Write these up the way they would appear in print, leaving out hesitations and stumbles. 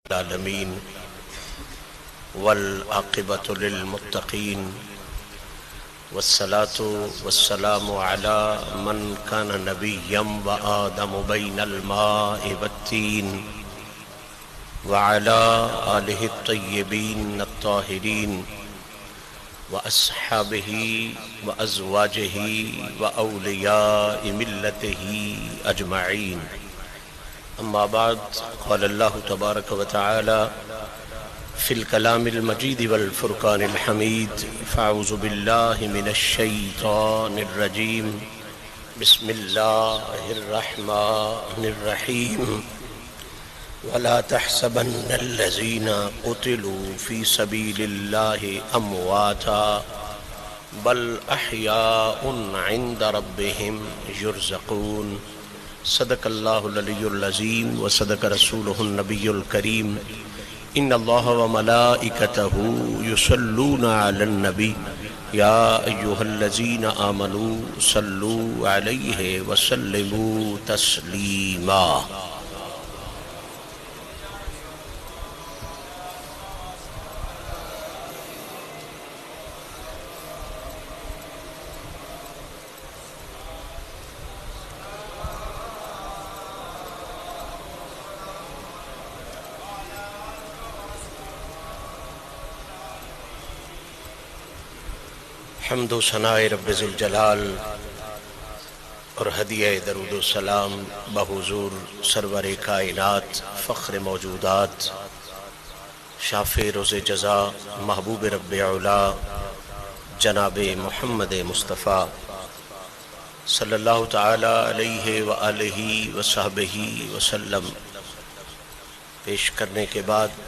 العالمین والعاقبۃ للمتقین والصلاة والسلام علی من کان نبیا وآدم بین الماء والتین وعلی آلہ الطیبین الطاہرین واصحابہ وازواجہ واولیاء ملتہ اجمعین. اما بعد، قال اللہ تبارک و تعالی فی الکلام المجید والفرقان الحمید، فاعوذ باللہ من الشیطان الرجیم، بسم اللہ الرحمن الرحیم. ولا تحسبن الذین قتلوا فی سبیل اللہ امواتا بل احیاء عند ربهم یرزقون. صدق اللہ العلی العظیم وصدق رسولہ النبی الکریم. ان اللہ وملائکتہ یصلون علی النبی یا ایہا الذین آمنوا صلوا علیہ وسلموا تسلیما. حمد و ثناء رب ذوالجلال اور ہدیہ درود و سلام بحضور سرور کائنات فخر موجودات شافع روز جزا محبوب رب علا جناب محمد مصطفیٰ صلی اللہ تعالی علیہ وآلہ وصحبہ وسلم پیش کرنے کے بعد،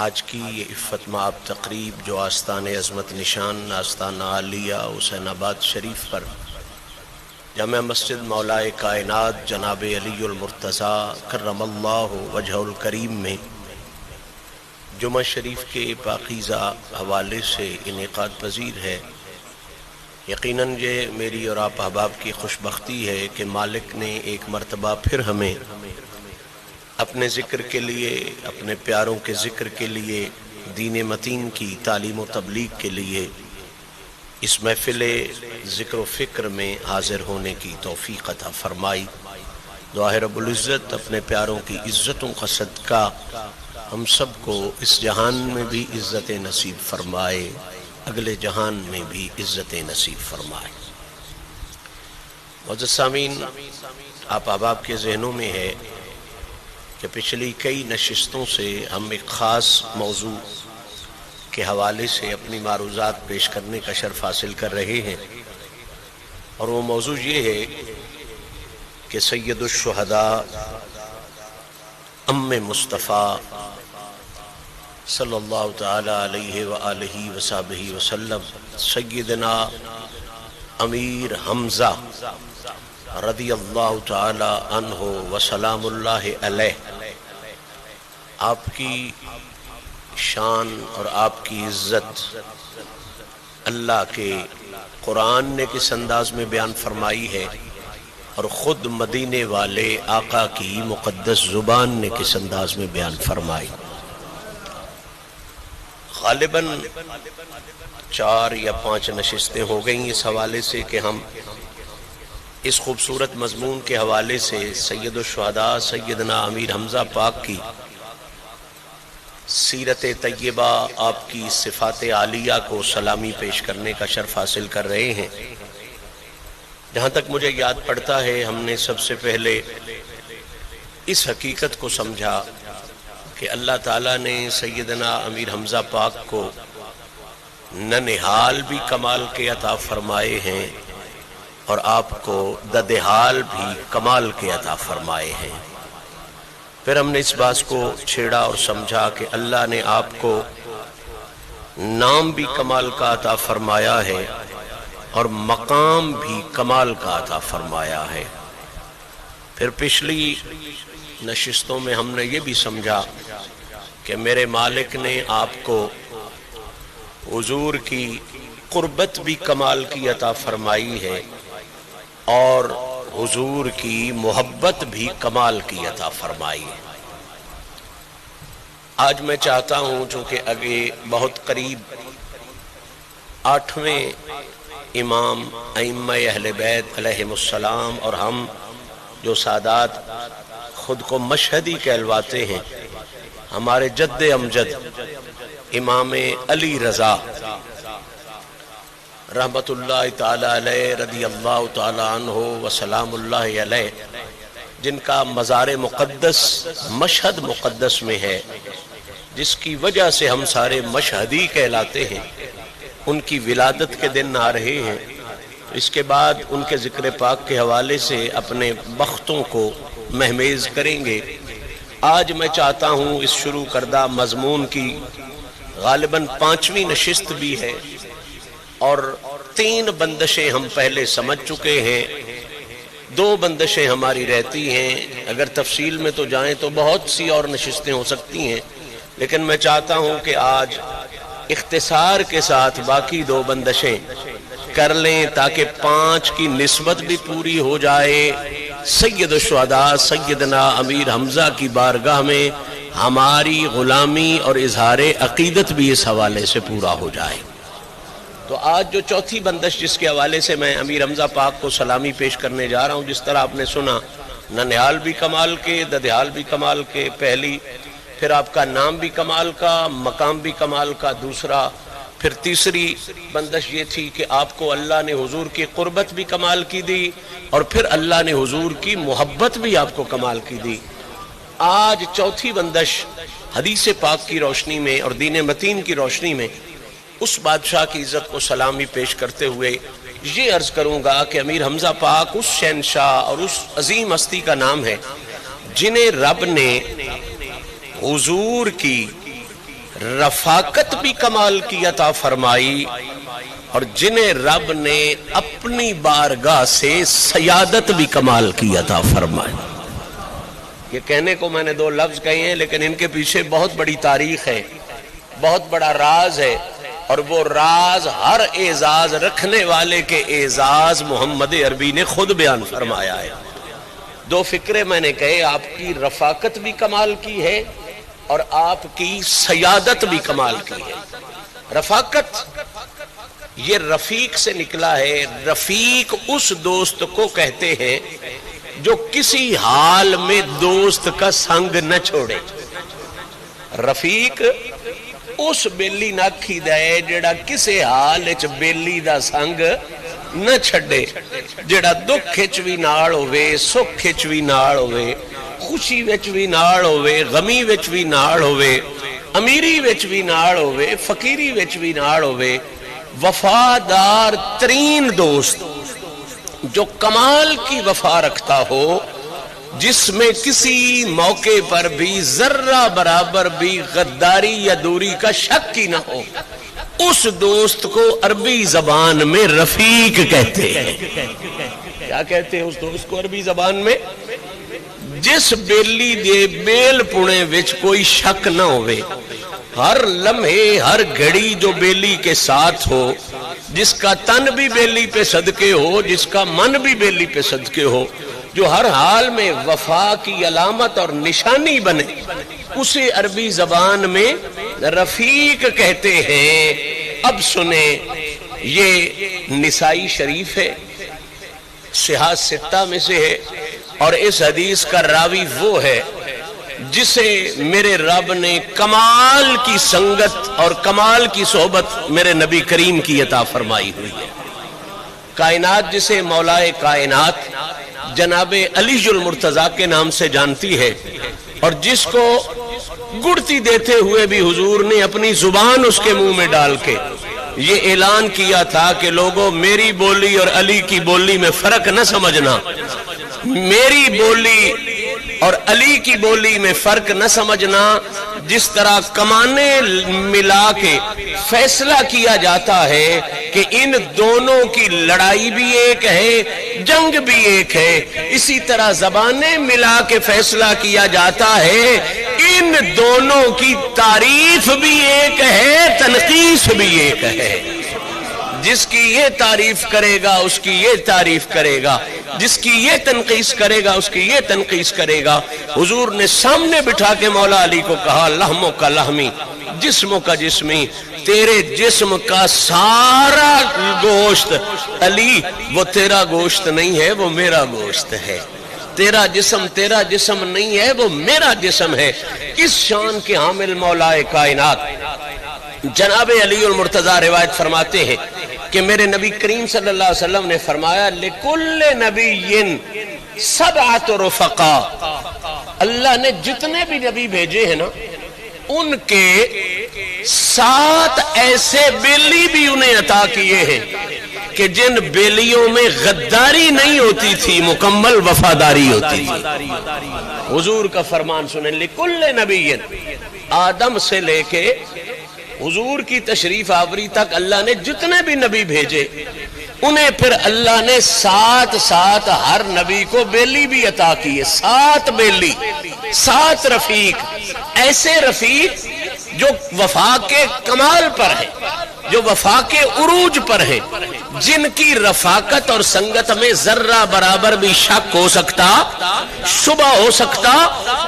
آج کی یہ عفت مآب تقریب جو آستان عظمت نشان آستان عالیہ حسین آباد شریف پر جامع مسجد مولائے کائنات جناب علی المرتضیٰ کرم اللہ وجہ الکریم میں جمعہ شریف کے پاکیزہ حوالے سے انعقاد پذیر ہے، یقیناً یہ میری اور آپ احباب کی خوش بختی ہے کہ مالک نے ایک مرتبہ پھر ہمیں اپنے ذکر کے لیے، اپنے پیاروں کے ذکر کے لیے، دین متین کی تعلیم و تبلیغ کے لیے اس محفل ذکر و فکر میں حاضر ہونے کی توفیق عطا فرمائی. دعا ہے رب العزت اپنے پیاروں کی عزتوں کا صدقہ ہم سب کو اس جہان میں بھی عزت نصیب فرمائے، اگلے جہان میں بھی عزت نصیب فرمائے. معزز سامعین، آپ احباب کے ذہنوں میں ہے کہ پچھلی کئی نشستوں سے ہم ایک خاص موضوع کے حوالے سے اپنی معروضات پیش کرنے کا شرف حاصل کر رہے ہیں، اور وہ موضوع یہ ہے کہ سید الشہداء ام مصطفیٰ صلی اللہ تعالی علیہ وآلہ وصحبہ وسلم سیدنا امیر حمزہ رضی اللہ تعالی عنہ وسلام اللہ علیہ، آپ کی شان اور آپ کی عزت اللہ کے قرآن نے کس انداز میں بیان فرمائی ہے، اور خود مدینے والے آقا کی مقدس زبان نے کس انداز میں بیان فرمائی. غالباً 4 یا 5 نشستیں ہو گئیں اس حوالے سے کہ ہم اس خوبصورت مضمون کے حوالے سے سید الشہداء سیدنا امیر حمزہ پاک کی سیرت طیبہ، آپ کی صفات عالیہ کو سلامی پیش کرنے کا شرف حاصل کر رہے ہیں. جہاں تک مجھے یاد پڑتا ہے، ہم نے سب سے پہلے اس حقیقت کو سمجھا کہ اللہ تعالیٰ نے سیدنا امیر حمزہ پاک کو ننہال بھی کمال کے عطا فرمائے ہیں اور آپ کو ددحال بھی کمال کے عطا فرمائے ہیں. پھر ہم نے اس بات کو چھیڑا اور سمجھا کہ اللہ نے آپ کو نام بھی کمال کا عطا فرمایا ہے اور مقام بھی کمال کا عطا فرمایا ہے. پھر پچھلی نشستوں میں ہم نے یہ بھی سمجھا کہ میرے مالک نے آپ کو حضور کی قربت بھی کمال کی عطا فرمائی ہے اور حضور کی محبت بھی کمال کی عطا فرمائی ہے. آج میں چاہتا ہوں چونکہ آگے بہت قریب 8ویں امام ائمہ اہل بیت علیہم السلام اور ہم جو سادات خود کو مشہدی کہلواتے ہیں، ہمارے جد امجد امام علی رضا رحمت اللہ تعالی علیہ رضی اللہ تعالی عنہ وسلام اللہ علیہ، جن کا مزار مقدس مشہد مقدس میں ہے، جس کی وجہ سے ہم سارے مشہدی کہلاتے ہیں، ان کی ولادت کے دن آ رہے ہیں۔ اس کے بعد ان کے ذکر پاک کے حوالے سے اپنے بختوں کو مہمیز کریں گے۔ آج میں چاہتا ہوں اس شروع کردہ مضمون کی غالباً 5ویں نشست بھی ہے، اور 3 بندشیں ہم پہلے سمجھ چکے ہیں، 2 بندشیں ہماری رہتی ہیں۔ اگر تفصیل میں تو جائیں تو بہت سی اور نشستیں ہو سکتی ہیں، لیکن میں چاہتا ہوں کہ آج اختصار کے ساتھ باقی 2 بندشیں کر لیں تاکہ 5 کی نسبت بھی پوری ہو جائے۔ سید الشہداء سیدنا امیر حمزہ کی بارگاہ میں ہماری غلامی اور اظہار عقیدت بھی اس حوالے سے پورا ہو جائے۔ تو آج جو چوتھی بندش جس کے حوالے سے میں امیر حمزہ پاک کو سلامی پیش کرنے جا رہا ہوں، جس طرح آپ نے سنا ننہال بھی کمال کے، ددھیال بھی کمال کے، پہلی، پھر آپ کا نام بھی کمال کا، مقام بھی کمال کا دوسرا، پھر تیسری بندش یہ تھی کہ آپ کو اللہ نے حضور کی قربت بھی کمال کی دی، اور پھر اللہ نے حضور کی محبت بھی آپ کو کمال کی دی۔ آج چوتھی بندش حدیث پاک کی روشنی میں اور دین متین کی روشنی میں اس بادشاہ کی عزت کو سلامی پیش کرتے ہوئے یہ عرض کروں گا کہ امیر حمزہ پاک اس شہنشاہ اور اس عظیم ہستی کا نام ہے جنہیں رب نے حضور کی رفاقت بھی کمال کی عطا فرمائی، اور جنہیں رب نے اپنی بارگاہ سے سیادت بھی کمال کی عطا فرمائی۔ یہ کہنے کو میں نے 2 لفظ کہے ہیں، لیکن ان کے پیچھے بہت بڑی تاریخ ہے، بہت بڑا راز ہے، اور وہ راز ہر اعزاز رکھنے والے کے اعزاز محمد عربی نے خود بیان فرمایا ہے۔ 2 فکرے میں نے کہے، آپ کی رفاقت بھی کمال کی ہے اور آپ کی سیادت بھی کمال کی ہے۔ رفاقت یہ رفیق سے نکلا ہے۔ رفیق اس دوست کو کہتے ہیں جو کسی حال میں دوست کا سنگ نہ چھوڑے۔ رفیق اس بیلی ناکھی دے جڑا کسے حال وچ بیلی دا سنگ نہ چھڈے، جڑا دکھ وچ وی نال ہوے، سکھ وچ وی نال ہوے، خوشی وچ وی نال ہوے، غمی وچ وی نال ہوے، امیری وچ وی نال ہوے، فقیری وچ وی نال ہوے۔ وفادار ترین دوست جو کمال کی وفا رکھتا ہو، جس میں کسی موقع پر بھی ذرہ برابر بھی غداری یا دوری کا شک ہی نہ ہو، اس دوست کو عربی زبان میں رفیق کہتے ہیں۔ کیا کہتے ہیں اس دوست کو عربی زبان میں؟ جس بیلی دے بیل پونے وچ کوئی شک نہ ہوئے، ہر لمحے ہر گھڑی جو بیلی کے ساتھ ہو، جس کا تن بھی بیلی پہ صدقے ہو، جس کا من بھی بیلی پہ صدقے ہو، جو ہر حال میں وفا کی علامت اور نشانی بنے، اسے عربی زبان میں رفیق کہتے ہیں۔ اب سنیں، یہ نسائی شریف ہے، صحاح 6 میں سے ہے، اور اس حدیث کا راوی وہ ہے جسے میرے رب نے کمال کی سنگت اور کمال کی صحبت میرے نبی کریم کی عطا فرمائی ہوئی ہے۔ کائنات جسے مولائے کائنات جناب علی المرتضیٰ کے نام سے جانتی ہے، اور جس کو گڑتی دیتے ہوئے بھی حضور نے اپنی زبان اس کے منہ میں ڈال کے یہ اعلان کیا تھا کہ لوگوں، میری بولی اور علی کی بولی میں فرق نہ سمجھنا، میری بولی اور علی کی بولی میں فرق نہ سمجھنا۔ جس طرح کمانے ملا کے فیصلہ کیا جاتا ہے کہ ان دونوں کی لڑائی بھی ایک ہے، جنگ بھی ایک ہے، اسی طرح زبانیں ملا کے فیصلہ کیا جاتا ہے ان دونوں کی تعریف بھی ایک ہے، تنقیص بھی ایک ہے۔ جس کی یہ تعریف کرے گا اس کی یہ تعریف کرے گا۔ جس کی یہ تنقیس کرے گا اس کی یہ تنقیس کرے گا. حضور نے سامنے بٹھا کے مولا علی کو کہا لحموں کا لحمی جسموں کا جسمی, تیرے جسم کا سارا گوشت علی وہ تیرا گوشت نہیں ہے, وہ میرا گوشت ہے. تیرا جسم نہیں ہے, وہ میرا جسم ہے. اس شان کے حامل مولا کائنات جناب علی المرتضیٰ روایت فرماتے ہیں کہ میرے نبی کریم صلی اللہ علیہ وسلم نے فرمایا لکل نبی سبعۃ رفقا, اللہ نے جتنے بھی نبی بھیجے ہیں نا ان کے 7 ایسے بیلی بھی انہیں عطا کیے ہیں کہ جن بیلیوں میں غداری نہیں ہوتی تھی, مکمل وفاداری ہوتی تھی. حضور کا فرمان سنیں, لکل نبی, آدم سے لے کے حضور کی تشریف آوری تک اللہ نے جتنے بھی نبی بھیجے انہیں پھر اللہ نے 7 ہر نبی کو بیلی بھی عطا کیے. 7 بیلی, 7 رفیق, ایسے رفیق جو وفا کے کمال پر ہے, جو وفا کے عروج پر ہے, جن کی رفاقت اور سنگت میں ذرہ برابر بھی شک ہو سکتا, شبہ ہو سکتا,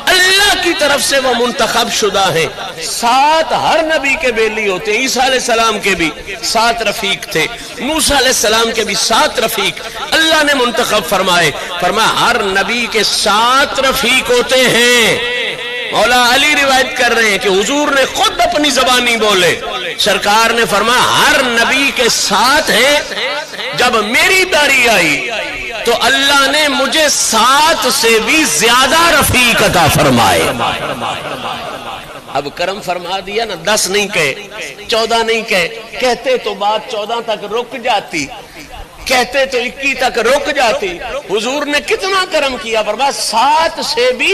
اللہ کی طرف سے وہ منتخب شدہ ہیں. 7 ہر نبی کے بیلی ہوتے ہیں. عیسیٰ علیہ السلام کے بھی 7 رفیق تھے, موسیٰ علیہ السلام کے بھی 7 رفیق اللہ نے منتخب فرمائے. فرمایا ہر نبی کے 7 رفیق ہوتے ہیں. مولا علی روایت کر رہے ہیں کہ حضور نے خود اپنی زبانی بولے, سرکار نے فرمایا ہر نبی کے 7 ہیں. جب میری باری آئی تو اللہ نے مجھے 7 سے بھی زیادہ رفیق عطا فرمائے. اب کرم فرما دیا نا, 10 نہیں کہے, 14 نہیں کہے, کہتے تو بات 14 تک رک جاتی, کہتے تو 21 تک رک جاتی. حضور نے کتنا کرم کیا, فرمایا 7 سے بھی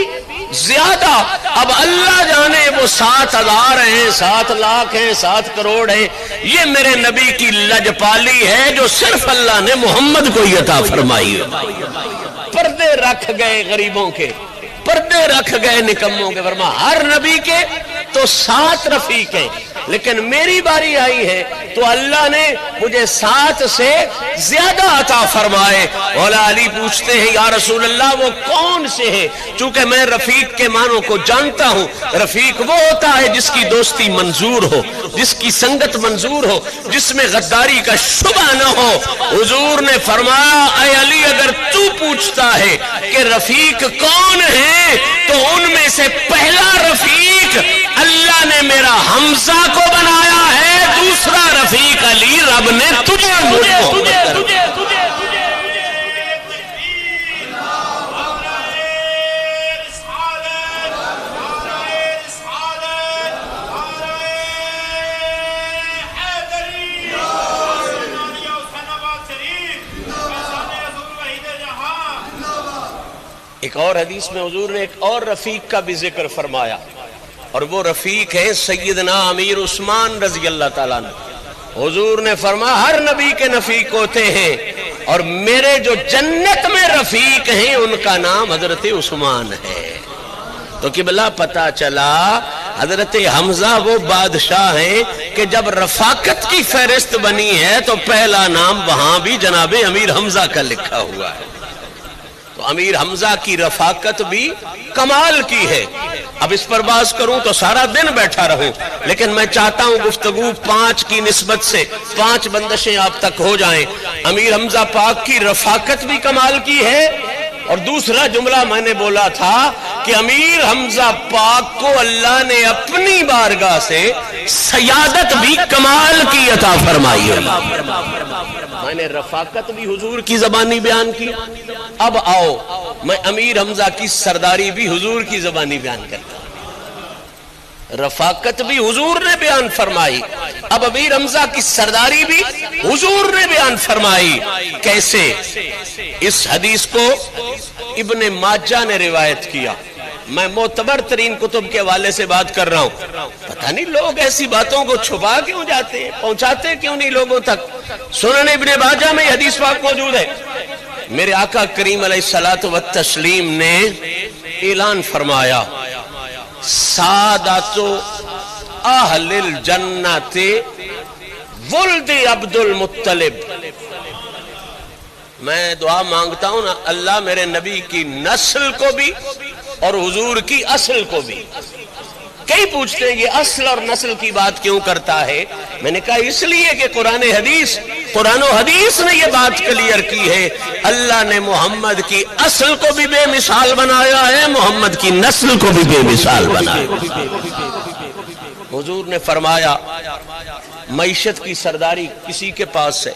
زیادہ. اب اللہ جانے وہ 7,000 ہیں, 7 لاکھ ہیں, 7 کروڑ ہیں, یہ میرے نبی کی لجپالی ہے جو صرف اللہ نے محمد کو عطا فرمائی. پردے رکھ گئے غریبوں کے, پردے رکھ گئے نکموں کے. فرمایا ہر نبی کے تو 7 رفیق ہیں, لیکن میری باری آئی ہے تو اللہ نے مجھے 7 سے زیادہ عطا فرمائے. مولا علی پوچھتے ہیں یا رسول اللہ وہ کون سے ہیں؟ چونکہ میں رفیق کے معنوں کو جانتا ہوں. رفیق وہ ہوتا ہے جس کی دوستی منظور ہو, جس کی سنگت منظور ہو, جس میں غداری کا شبہ نہ ہو. حضور نے فرمایا اے علی اگر تو پوچھتا ہے کہ رفیق کون ہے تو ان میں سے پہلا رفیق اللہ نے میرا حمزہ کو بنایا ہے, دوسرا رفیق علی رب نے تجھے ایک اور حدیث میں حضور نے ایک اور رفیق کا بھی ذکر فرمایا, اور وہ رفیق ہے سیدنا امیر عثمان رضی اللہ تعالیٰ عنہ. حضور نے فرمایا ہر نبی کے رفیق ہوتے ہیں, اور میرے جو جنت میں رفیق ہیں ان کا نام حضرت عثمان ہے. تو قبلہ پتہ چلا حضرت حمزہ وہ بادشاہ ہیں کہ جب رفاقت کی فہرست بنی ہے تو پہلا نام وہاں بھی جناب امیر حمزہ کا لکھا ہوا ہے. تو امیر حمزہ کی رفاقت بھی کمال کی ہے. اب اس پر بات کروں تو سارا دن بیٹھا رہوں, لیکن میں چاہتا ہوں گفتگو 5 کی نسبت سے 5 بندشیں آپ تک ہو جائیں. امیر حمزہ پاک کی رفاقت بھی کمال کی ہے, اور دوسرا جملہ میں نے بولا تھا کہ امیر حمزہ پاک کو اللہ نے اپنی بارگاہ سے سیادت بھی کمال کی عطا فرمائی ہے. میں نے رفاقت بھی حضور کی زبانی بیان کی. اب آؤ میں امیر حمزہ کی سرداری بھی حضور کی زبانی بیان کرتا ہوں. رفاقت بھی حضور نے بیان فرمائی, اب امیر حمزہ کی سرداری بھی حضور نے بیان فرمائی. کیسے؟ اس حدیث کو ابن ماجہ نے روایت کیا. میں معتبر ترین کتب کے حوالے سے بات کر رہا ہوں. پتہ نہیں لوگ ایسی باتوں کو چھپا کیوں جاتے ہیں, پہنچاتے کیوں نہیں لوگوں تک. سنن ابن ماجہ میں حدیث پاک موجود ہے. میرے آقا کریم علیہ الصلوۃ والتسلیم نے اعلان فرمایا سعادت اہل الجنت ولد عبد المطلب. میں دعا مانگتا ہوں نا اللہ میرے نبی کی نسل کو بھی اور حضور کی اصل کو بھی. کئی پوچھتے ہیں یہ اصل اور نسل کی بات کیوں کرتا ہے؟ میں نے کہا اس لیے کہ قرآن و حدیث نے یہ بات کلیئر کی ہے. اللہ نے محمد کی اصل کو بھی بے مثال بنایا ہے، محمد کی نسل کو بھی بے مثال بنایا. حضور نے فرمایا معیشت کی سرداری کسی کے پاس ہے،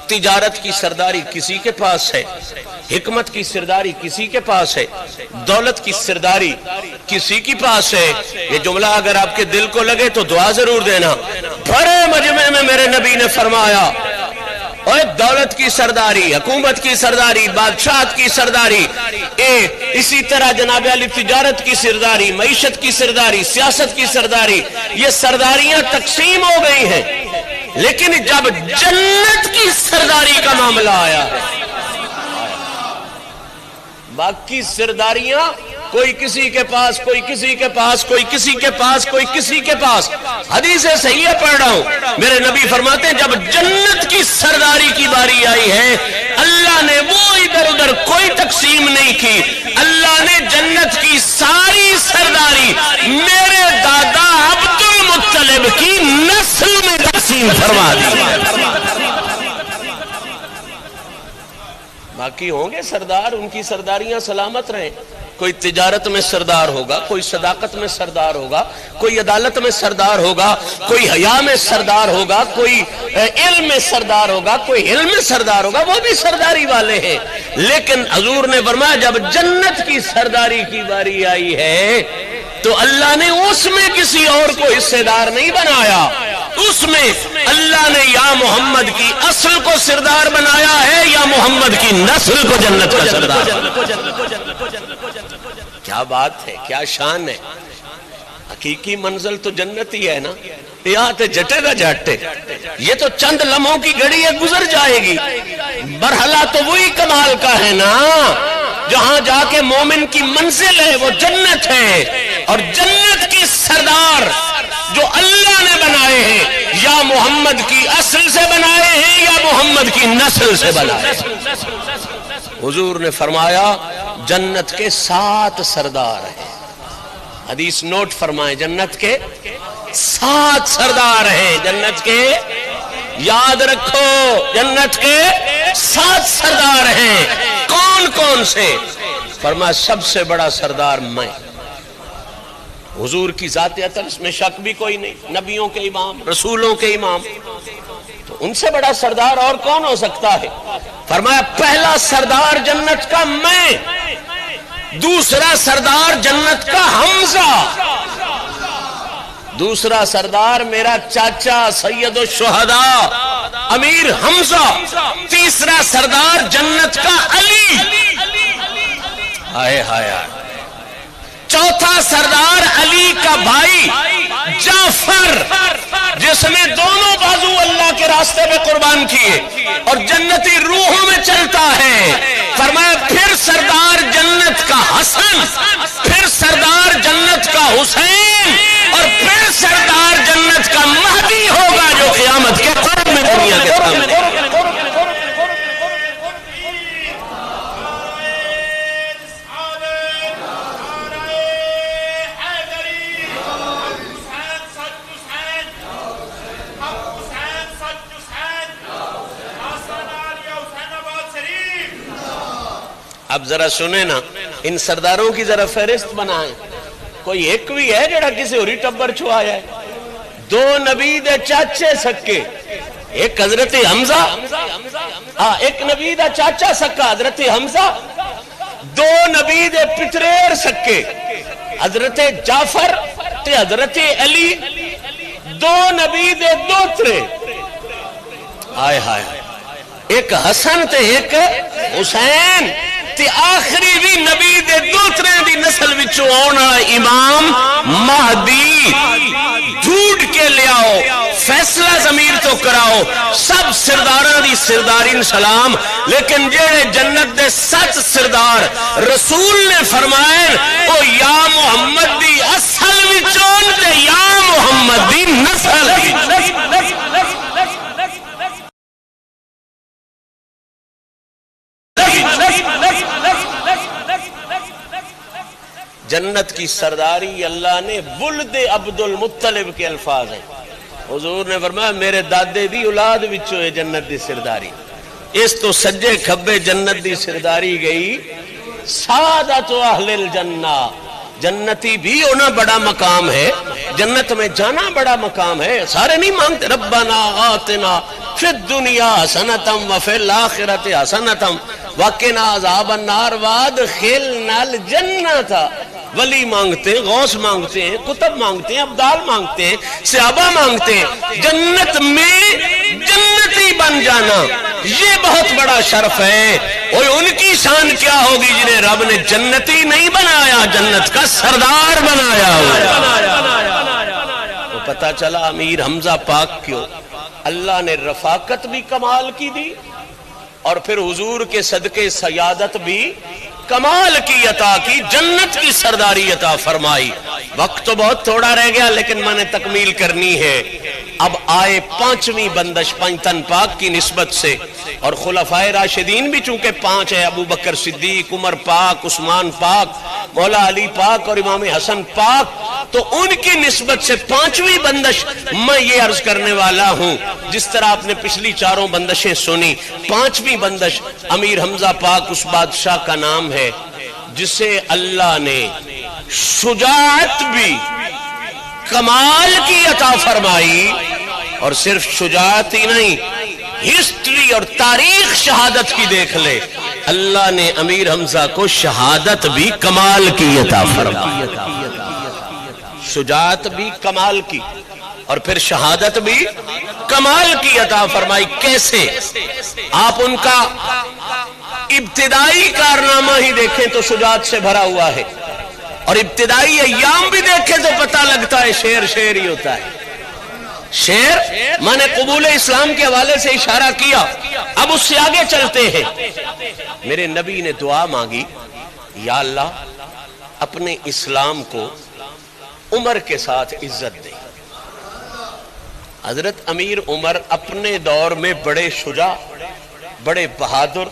تجارت کی سرداری کسی کے پاس ہے، حکمت کی سرداری کسی کے پاس ہے، دولت کی سرداری کسی کے پاس ہے. یہ جملہ اگر آپ کے دل کو لگے تو دعا ضرور دینا. بڑے مجمع میں میرے نبی نے فرمایا اور دولت کی سرداری، حکومت کی سرداری، بادشاہت کی سرداری، اسی طرح جناب علی تجارت کی سرداری، معیشت کی سرداری، سیاست کی سرداری، یہ سرداریاں تقسیم ہو گئی ہیں. لیکن جب جنت کی سرداری کا معاملہ آیا باقی سرداریاں کوئی کسی کے پاس، کوئی کسی کے پاس، کوئی کسی کے پاس، کوئی کسی کے پاس. حدیث صحیح پڑھ رہا ہوں، میرے نبی فرماتے ہیں جب جنت کی سرداری کی باری آئی ہے اللہ نے وہ ادھر ادھر کوئی تقسیم نہیں کی. اللہ نے جنت کی ساری سرداری میرے دادا عبد المطلب کی نسل میں تقسیم فرما دی. باقی ہوں گے سردار، ان کی سرداریاں سلامت رہیں. کوئی تجارت میں سردار ہوگا، کوئی صداقت میں سردار ہوگا، کوئی عدالت میں سردار ہوگا، کوئی حیا میں سردار ہوگا، کوئی علم میں سردار ہوگا، کوئی علم میں سردار ہوگا، وہ بھی سرداری والے ہیں. لیکن حضور نے فرمایا جب جنت کی سرداری کی باری آئی ہے تو اللہ نے اس میں کسی اور کو حصے دار نہیں بنایا، اس میں اللہ نے یا محمد کی اصل کو سردار بنایا ہے یا محمد کی نسل کو جنت کا سردار. کیا بات ہے، کیا شان ہے. حقیقی منزل تو جنت ہی ہے نا. یہاں تے جٹے گا جاٹے، یہ تو چند لمحوں کی گھڑی ہے، گزر جائے گی. برحلہ تو وہی کمال کا ہے نا جہاں جا کے مومن کی منزل ہے وہ جنت ہے. اور جنت کی سردار جو اللہ نے بنائے ہیں یا محمد کی اصل سے بنائے ہیں یا محمد کی نسل سے بنائے ہیں. حضور نے فرمایا جنت کے 7 سردار ہیں. حدیث نوٹ فرمائیں، جنت کے 7 سردار ہیں. جنت کے یاد رکھو، جنت کے 7 سردار ہیں. کون کون سے؟ فرمایا سب سے بڑا سردار میں. حضور کی ذات اطہر اس میں شک بھی کوئی نہیں، نبیوں کے امام، رسولوں کے امام، تو ان سے بڑا سردار اور کون ہو سکتا ہے؟ فرمایا پہلا سردار جنت کا میں، دوسرا سردار جنت کا حمزہ، دوسرا سردار میرا چاچا سید الشہداء امیر حمزہ، تیسرا سردار جنت کا علی، ہائے ہائے، چوتھا سردار علی کا بھائی جعفر جس نے دونوں بازو اللہ کے راستے میں قربان کیے اور جنتی روحوں میں چلتا ہے. فرمایا پھر سردار جنت کا حسن، پھر سردار جنت کا حسین، اور پھر سردار جنت کا مہدی ہوگا جو قیامت کے قرب میں دنیا کے سامنے. اب ذرا سنیں نا، ان سرداروں کی ذرا فہرست بنائیں. کوئی ایک بھی ہے جڑا کسی ہوری ٹبر چھوایا ہے؟ 2 نبی دے چاچے سکے، ایک حضرت حمزہ، ایک نبی دا چاچا سکا حضرت حمزہ، 2 نبی دے پتریر سکے حضرت جعفر تے حضرت علی، 2 نبی دے دوترے، آئے ہائے، ایک حسن تے ایک حسین، تے آخری بھی نبی دے دوترے دی نسل وچوں آنا امام مہدی. ڈھونڈ کے لے آؤ، فیصلہ ضمیر تو کراؤ. سب سرداراں دی سردارین سلام، لیکن جڑے جنت دے 7 سردار رسول نے فرمائے او یا محمد دی اصل وچوں تے یا محمد دی نسل وچوں. جنت کی سرداری اللہ نے ولد عبد المطلب کے الفاظ ہیں. حضور نے فرمایا میرے دادے دی اولاد وچوں ہے جنت دی سرداری. اس تو سجے کھبے جنت دی سرداری گئی. سعادت اہل الجنہ، جنتی بھی ہونا بڑا مقام ہے، جنت میں جانا بڑا مقام ہے. سارے نہیں مانگتے ربنا آتنا فی الدنیا حسنۃ وفی الآخرۃ حسنۃ وقنا عذاب النار وادخلنا الجنۃ. ولی مانگتے ہیں، غوث مانگتے ہیں، کتب مانگتے ہیں، ابدال مانگتے ہیں، صحابہ مانگتے ہیں. جنت میں جنتی بن جانا یہ بہت بڑا شرف ہے. اور ان کی شان کیا ہوگی جنہیں رب نے جنتی نہیں بنایا، جنت کا سردار بنایا. تو پتہ چلا امیر حمزہ پاک کیوں اللہ نے رفاقت بھی کمال کی دی اور پھر حضور کے صدقے سیادت بھی کمال کی عطا کی، جنت کی سرداری عطا فرمائی. وقت تو بہت تھوڑا رہ گیا لیکن میں نے تکمیل کرنی ہے. اب آئے پانچویں بندش پنجتن پاک کی نسبت سے، اور خلفائے راشدین بھی چونکہ پانچ ہے، ابو بکر صدیق، عمر پاک، عثمان پاک، مولا علی پاک اور امام حسن پاک، تو ان کی نسبت سے پانچویں بندش میں یہ عرض کرنے والا ہوں. جس طرح آپ نے پچھلی چاروں بندشیں سنی، پانچویں بندش امیر حمزہ پاک اس بادشاہ کا نام ہے جسے اللہ نے شجاعت بھی کمال کی عطا فرمائی. اور صرف شجاعت ہی نہیں، ہسٹری اور تاریخ شہادت کی دیکھ لے، اللہ نے امیر حمزہ کو شہادت بھی کمال کی عطا فرمائی. شجاعت بھی کمال کی اور پھر شہادت بھی کمال کی عطا فرمائی. کیسے؟ آپ ان کا ابتدائی کارنامہ ہی دیکھیں تو شجاعت سے بھرا ہوا ہے، اور ابتدائی ایام بھی دیکھیں تو پتہ لگتا ہے شیر شیر ہی ہوتا ہے. شیر میں نے قبول اسلام کے حوالے سے اشارہ کیا، اب اس سے آگے چلتے ہیں. میرے نبی نے دعا مانگی، یا اللہ اپنے اسلام کو عمر کے ساتھ عزت دے. حضرت امیر عمر اپنے دور میں بڑے شجاع، بڑے بہادر،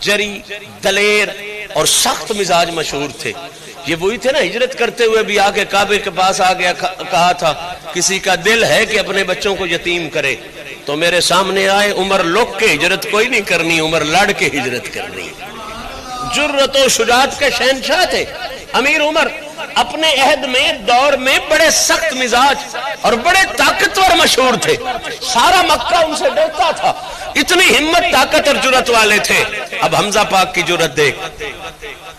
جری، دلیر اور سخت مزاج مشہور تھے. یہ وہی تھے نا ہجرت کرتے ہوئے بھی آگے کعبے کے پاس آ گیا، کہا تھا کسی کا دل ہے کہ اپنے بچوں کو یتیم کرے تو میرے سامنے آئے. عمر لوک کے ہجرت کوئی نہیں کرنی، عمر لڑ کے ہجرت کرنی. جرأت و شجاعت کے شہنشاہ تھے امیر عمر. اپنے عہد میں دور میں بڑے سخت مزاج اور بڑے طاقتور مشہور تھے. سارا مکہ ان سے ڈرتا تھا، اتنی ہمت، طاقت اور جرأت والے تھے. اب حمزہ پاک کی جرأت دیکھ.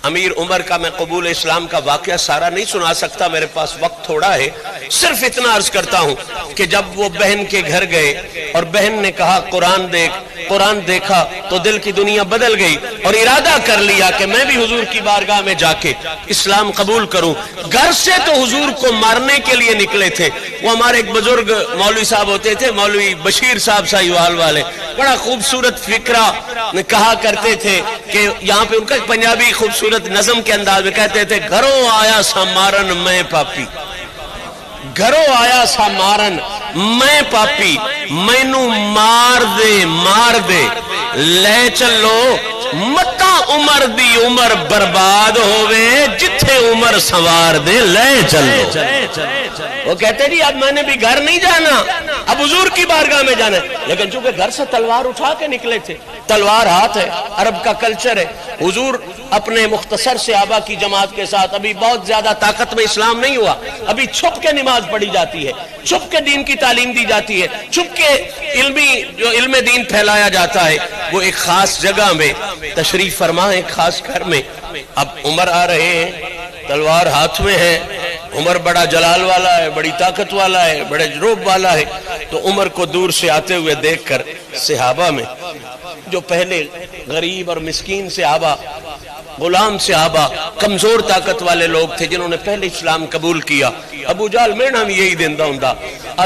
امیر عمر کا میں قبول اسلام کا واقعہ سارا نہیں سنا سکتا، میرے پاس وقت تھوڑا ہے. صرف اتنا عرض کرتا ہوں کہ جب وہ بہن کے گھر گئے اور بہن نے کہا قرآن دیکھ، قرآن دیکھا تو دل کی دنیا بدل گئی اور ارادہ کر لیا کہ میں بھی حضور کی بارگاہ میں جا کے اسلام قبول کروں. گھر سے تو حضور کو مارنے کے لیے نکلے تھے. وہ ہمارے ایک بزرگ مولوی صاحب ہوتے تھے، مولوی بشیر صاحب ساہیوال والے، بڑا خوبصورت فکرہ کہا کرتے تھے کہ یہاں پہ ان کا پنجابی خوبصورت نظم کے انداز میں کہتے تھے، گھروں آیا سا مارن میں پاپی، گھروں آیا سا مارن میں پاپی، مینوں مار دے لے چلو متا عمر دی عمر برباد ہوئے، جتھے عمر سوار دے لے چلو. وہ کہتے جی اب میں نے بھی گھر نہیں جانا، اب حضور کی بارگاہ میں جانا ہے. لیکن چونکہ گھر سے تلوار اٹھا کے نکلے تھے، تلوار ہاتھ ہے، عرب کا کلچر ہے. حضور اپنے مختصر صحابہ کی جماعت کے ساتھ، ابھی بہت زیادہ طاقت میں اسلام نہیں ہوا، ابھی چھپ کے نماز پڑھی جاتی ہے، چھپ کے دین کی تعلیم دی جاتی ہے، چھپ کے جو علم دین پھیلایا جاتا ہے. وہ ایک خاص جگہ میں تشریف فرما ہے، ایک خاص گھر میں. اب عمر آ رہے ہیں، تلوار ہاتھ میں ہے. عمر بڑا جلال والا ہے، بڑی طاقت والا ہے، بڑے روب والا ہے. تو عمر کو دور سے آتے ہوئے دیکھ کر صحابہ میں جو پہلے غریب اور مسکین صحابہ، غلام صحابہ، کمزور طاقت والے لوگ تھے جنہوں نے پہلے اسلام قبول کیا. ابو جہل مینا بھی یہی دیندہ ہوندا،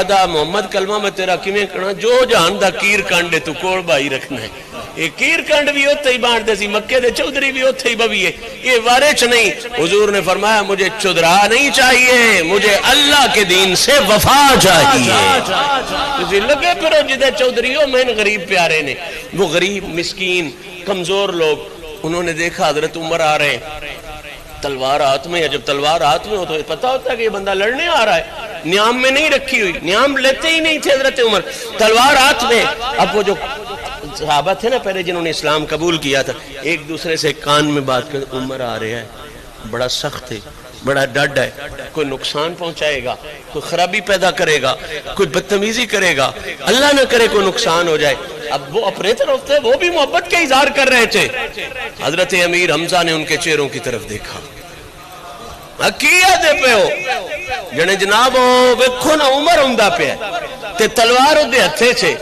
ادا محمد کلمہ میں تیرا کیویں کہنا، جو جہان دا کیر کانڈے تو کول بائی رکھنا ہے. یہ کیر کنڈ بھی اوتھے ہی بانٹ دے سی، مکے دے چودھری بھی اوتھے ہی بویے، یہ وارچ نہیں. حضور نے فرمایا مجھے چودھرا نہیں چاہیے، مجھے اللہ کے دین سے وفا چاہیے. تسی لگے پھرو جدے چودھری ہو، میں غریب پیارے نے. وہ غریب، مسکین، کمزور لوگ، انہوں نے دیکھا حضرت عمر آ رہے ہیں. تلوار ہاتھ میں ہے، جب تلوار ہاتھ میں ہو تو پتہ ہوتا ہے کہ یہ بندہ لڑنے آ رہا ہے، نیام میں نہیں رکھی ہوئی، نیام لیتے ہی نہیں تھے حضرت عمر، تلوار ہاتھ میں۔ اب وہ جو صحابہ تھے نا پہلے جنہوں نے اسلام قبول کیا تھا، ایک دوسرے سے کان میں بات کر، عمر آ رہے ہیں، بڑا سخت ہے، بڑا ڈڈ ہے، کوئی نقصان پہنچائے گا، کوئی خرابی پیدا کرے گا، کوئی بدتمیزی کرے گا، اللہ نہ کرے کوئی نقصان ہو جائے۔ اب وہ اپنے طرف تھے، وہ بھی محبت کا اظہار کر رہے تھے۔ حضرت امیر حمزہ نے ان کے چہروں کی طرف دیکھا، دے پہ ہو جنے جناب ہو ویکھو نا عمر ہوندا پیا تے تلوار اودے ہتھے چھے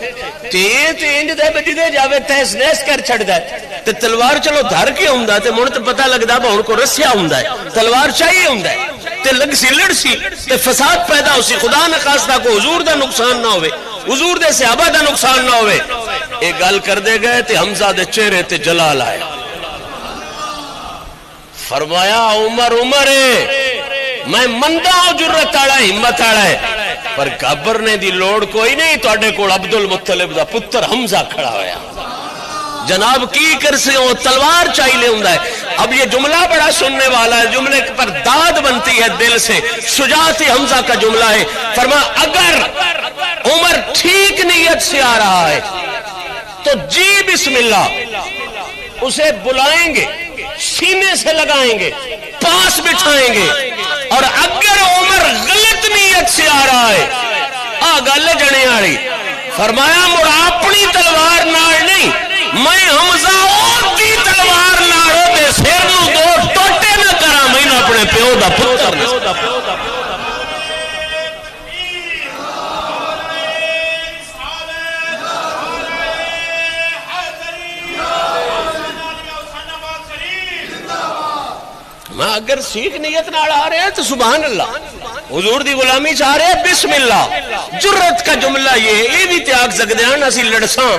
تے انج دے بجدے جاوے تہس نہس کر چھڑدا ہے تے تلوار چلو دھر کے ہوندا تے مون تے پتہ لگدا ہن کو رسیا ہوندا ہے، تلوار چاہیے ہوندا ہے تے لگ سی لڑ سی تے فساد پیدا ہو سی، خدا نہ خاصتا کو حضور دا نقصان نہ ہوئے، حضور دے صحابہ دا نقصان نہ ہوئے۔ ایک گل کر دے گئے تے حمزہ دے چہرے تے جلال آیا، فرمایا عمر عمر میں مندہ ہوں، جرت آڑا ہمت آڑا ہے، پر گھبرنے دی لوڑ کوئی نہیں، تو اڈے کوڑ عبد المطلب دا پتر حمزہ کھڑا ہویا، جناب کی کر سے ہو تلوار چاہی لے ہوں ہے۔ اب یہ جملہ بڑا سننے والا ہے، جملے پر داد بنتی ہے دل سے، شجاعت حمزہ کا جملہ ہے۔ فرما اگر عمر ٹھیک نیت سے آ رہا ہے تو جی بسم اللہ، اسے بلائیں گے، سینے سے لگائیں گے، پاس بٹھائیں گے، اور اگر عمر غلط نیت سے آ رہا ہے گل جنے آڑی، فرمایا مڑا اپنی تلوار نال نہیں، میں حمزہ اور دی تلوار نالو دے سر نو دو ٹوٹے نہ کرا، میں نہ اپنے پیو دا پتر نہ۔ میں اگر سیکھ نیت نال آ رہے ہیں تو سبحان اللہ، حضور دی غلامی چاہ رہے ہیں بسم اللہ۔ جرت کا جملہ یہ بھی تیاگ سکتے ہیں، اسی لڑساں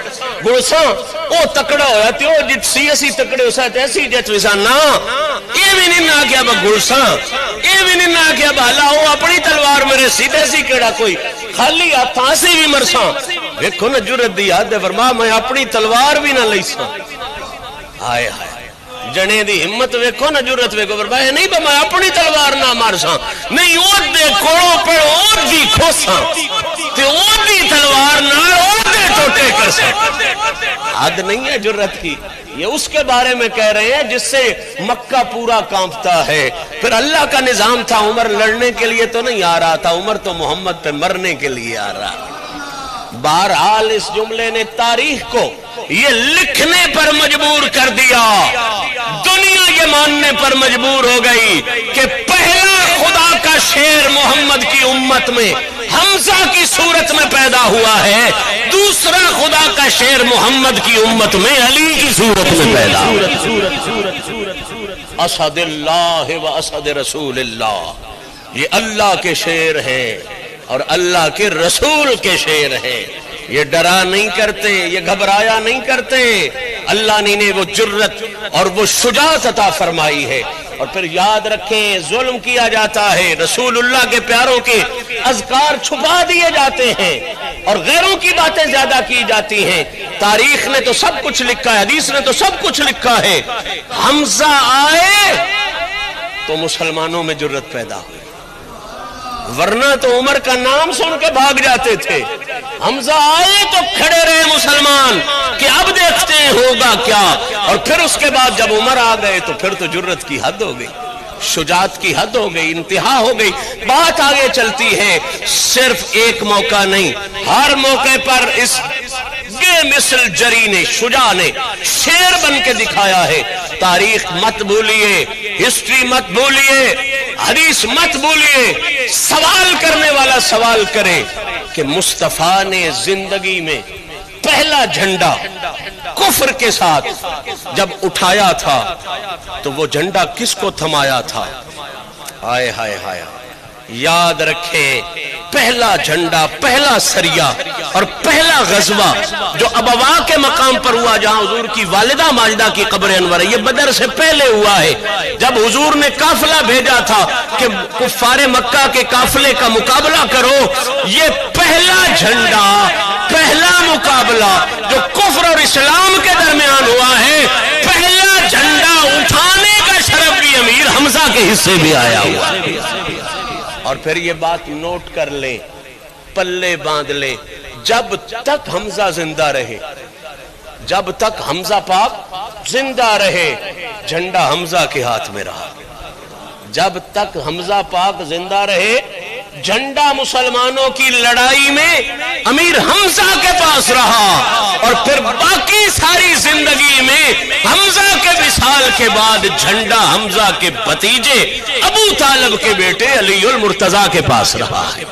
گڑساں او تکڑا ہویا تے او جت سی اسی تکڑے ہو سکتے ایسی جت ویسا نا، یہ بھی نہیں نہ کیا با گڑساں، یہ بھی نہیں نہ کیا با اللہ او اپنی تلوار میرے سیدھے سی کیڑا کوئی خالی ہاتھاں سے بھی مرساں۔ دیکھو نا جرت دی یاد ہے، فرما میں اپنی تلوار بھی نہ لیساں۔ آئے ہائے جنے دی ہمت ویکھو نا، جرت ویکھو، فرمایا نہیں میں اپنی تلوار نہ مارساں، نہیں او دے کوڑوں پر او دی کھوساں تے او دی تلوار نہ او دے ٹوٹے کر ساں۔ حد نہیں ہے جرت کی، یہ اس کے بارے میں کہہ رہے ہیں جس سے مکہ پورا کانپتا ہے۔ پھر اللہ کا نظام تھا، عمر لڑنے کے لیے تو نہیں آ رہا تھا، عمر تو محمد پہ مرنے کے لیے آ رہا۔ بہرحال اس جملے نے تاریخ کو یہ لکھنے پر مجبور کر دیا، دنیا یہ ماننے پر مجبور ہو گئی کہ پہلا خدا کا شیر محمد کی امت میں حمزہ کی صورت میں پیدا ہوا ہے، دوسرا خدا کا شیر محمد کی امت میں علی کی صورت میں پیدا ہوا۔ اسد اللہ و اسد رسول اللہ، یہ اللہ کے شیر ہیں اور اللہ کے رسول کے شیر ہیں۔ یہ ڈرا نہیں کرتے، یہ گھبرایا نہیں کرتے، اللہ نے انہیں وہ جرت اور وہ شجاعت عطا فرمائی ہے۔ اور پھر یاد رکھیں ظلم کیا جاتا ہے، رسول اللہ کے پیاروں کے اذکار چھپا دیے جاتے ہیں اور غیروں کی باتیں زیادہ کی جاتی ہیں۔ تاریخ نے تو سب کچھ لکھا ہے، حدیث نے تو سب کچھ لکھا ہے۔ حمزہ آئے تو مسلمانوں میں جرت پیدا ہوئی، ورنہ تو عمر کا نام سن کے بھاگ جاتے تھے۔ حمزہ آئے تو کھڑے رہے مسلمان کہ اب دیکھتے ہیں ہوگا کیا، اور پھر اس کے بعد جب عمر آ گئے تو پھر تو جرت کی حد ہو گئی، شجاعت کی حد ہو گئی، انتہا ہو گئی۔ بات آگے چلتی ہے، صرف ایک موقع نہیں، ہر موقع پر اس مثل جری نے، شجاع نے شیر بن کے دکھایا ہے۔ تاریخ مت بھولیے، ہسٹری مت بھولیے، حدیث مت بھولیے۔ سوال کرنے والا سوال کرے کہ مصطفیٰ نے زندگی میں پہلا جھنڈا کفر کے ساتھ جب اٹھایا تھا تو وہ جھنڈا کس کو تھمایا تھا؟ ہائے ہائے ہائے، یاد رکھیں پہلا جھنڈا، پہلا سریہ اور پہلا غزوہ جو ابوا کے مقام پر ہوا، جہاں حضور کی والدہ ماجدہ کی قبر انور ہے، یہ بدر سے پہلے ہوا ہے۔ جب حضور نے قافلہ بھیجا تھا کہ کفار مکہ کے قافلے کا مقابلہ کرو، یہ پہلا جھنڈا، پہلا مقابلہ جو کفر اور اسلام کے درمیان ہوا ہے، پہلا جھنڈا اٹھانے کا شرف بھی امیر حمزہ کے کے حصے بھی آیا ہوا. اور پھر یہ بات نوٹ کر لیں, پلے باندھ لیں, جب تک حمزہ زندہ رہے, جب تک حمزہ پاک زندہ رہے, جھنڈا حمزہ کے ہاتھ میں رہا. جب تک حمزہ پاک زندہ رہے, جھنڈا مسلمانوں کی لڑائی میں امیر حمزہ کے پاس رہا. اور پھر باقی ساری زندگی میں حمزہ کے وصال کے بعد جھنڈا حمزہ کے بھتیجے ابو طالب کے بیٹے علی المرتضیٰ کے پاس رہا ہے.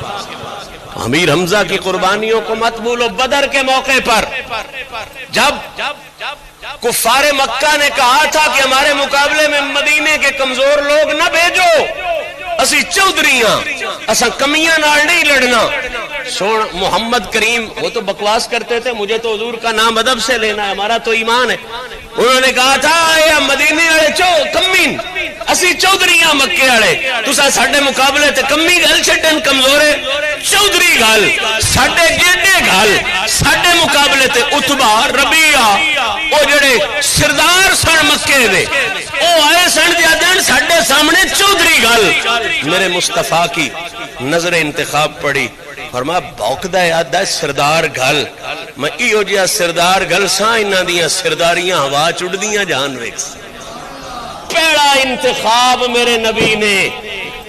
امیر حمزہ کی قربانیوں کو مت بھولو. بدر کے موقع پر جب کفار مکہ نے کہا تھا کہ ہمارے مقابلے میں مدینے کے کمزور لوگ نہ بھیجو, اسی چودھریاں اساں کمیاں نال نہیں لڑنا. سن محمد کریم وہ تو بکواس کرتے تھے, مجھے تو حضور کا نام ادب سے لینا ہے, ہمارا تو ایمان ہے. انہوں نے کہا تھا اے مدینے والے کمین, اسی چودھریاں مکے والے, تساں ساڈے مقابلے تے کمی گل چھڈن کمزورے چودھری گل, ساڈے گیڈے گل, ساڈے مقابلے تے عتبہ ربیعہ او جڑے سردار سن مکے دے او آئے سن دے دن ساڈے سامنے چودھری گل. میرے مصطفیٰ کی نظر انتخاب پڑی, فرمایا بھوکدا یاد ہے سردار گل, میں ایو جیا سردار گل سا, انہاں دیاں سرداریاں ہوا چڑدیاں جان ویکھ. پہلا انتخاب میرے نبی نے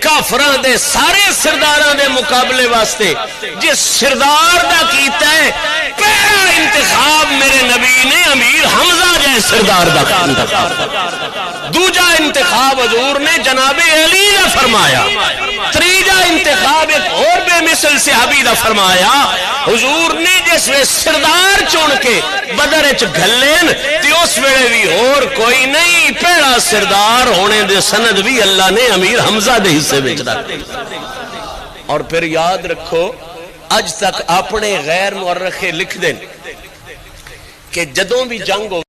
کافراں دے سارے سرداراں دے مقابلے واسطے جس سردار دا کیتا ہے, پہلا انتخاب میرے نبی نے امیر حمزہ جے سردار دا کیتا. دوجا انتخاب حضور نے جناب علی دا فرمایا. تریجا انتخاب ایک اور بے مثل صحابی دا فرمایا. حضور نے جس وے سردار چن کے بدر وچ گھلین تے اس ویلے بھی اور کوئی نہیں, پہلا سردار ہونے دے سند بھی اللہ نے امیر حمزہ دے حصے وچ رکھ. اور پھر یاد رکھو اج تک اپنے غیر مورخے لکھ دیں کہ جدوں بھی جنگ ہو